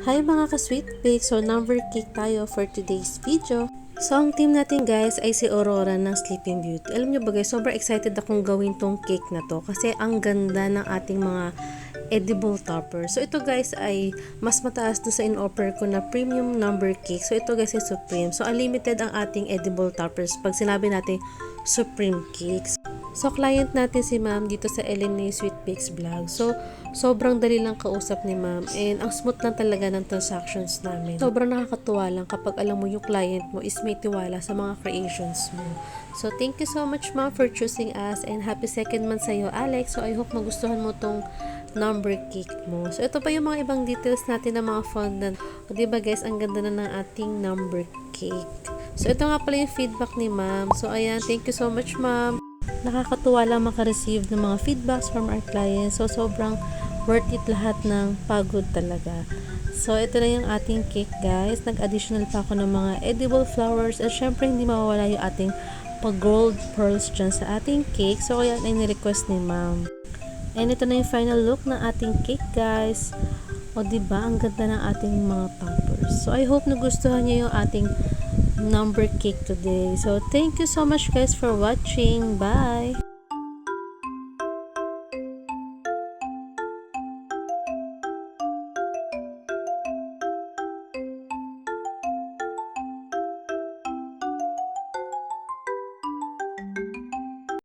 Hi mga ka-sweet bake! So number cake tayo for today's video. So ang team natin guys ay si Aurora ng Sleeping Beauty. Alam nyo ba guys, sobrang excited akong gawin tong cake na to kasi ang ganda ng ating mga edible topper. So ito guys ay mas mataas do sa in-offer ko na premium number cake. So ito guys ay supreme. So unlimited ang ating edible toppers pag sinabi natin supreme cakes. So, client natin si ma'am dito sa LNA Sweet Bakes Vlog. So, sobrang dali lang kausap ni ma'am and ang smooth lang talaga ng transactions namin. Sobrang nakakatuwa lang kapag alam mo yung client mo is may tiwala sa mga creations mo. So, thank you so much ma'am for choosing us and happy second month sa'yo Alex. So, I hope magustuhan mo tong number cake mo. So, ito pa yung mga ibang details natin ng mga fondant. O, diba guys, ang ganda na ng ating number cake. So, ito nga pala yung feedback ni ma'am. So, ayan, thank you so much ma'am. Nakakatuwa lang makareceive ng mga feedbacks from our clients. So, sobrang worth it lahat ng pagod talaga. So, ito na yung ating cake guys. Nag-additional pa ako ng mga edible flowers. At syempre, hindi mawawala yung ating pag-gold pearls dyan sa ating cake. So, kaya na ni-request ni ma'am. And ito na yung final look ng ating cake guys. O, diba? Ang ganda ng ating mga toppers. So, I hope nagustuhan niyo yung ating number cake today. So, thank you so much guys for watching. Bye!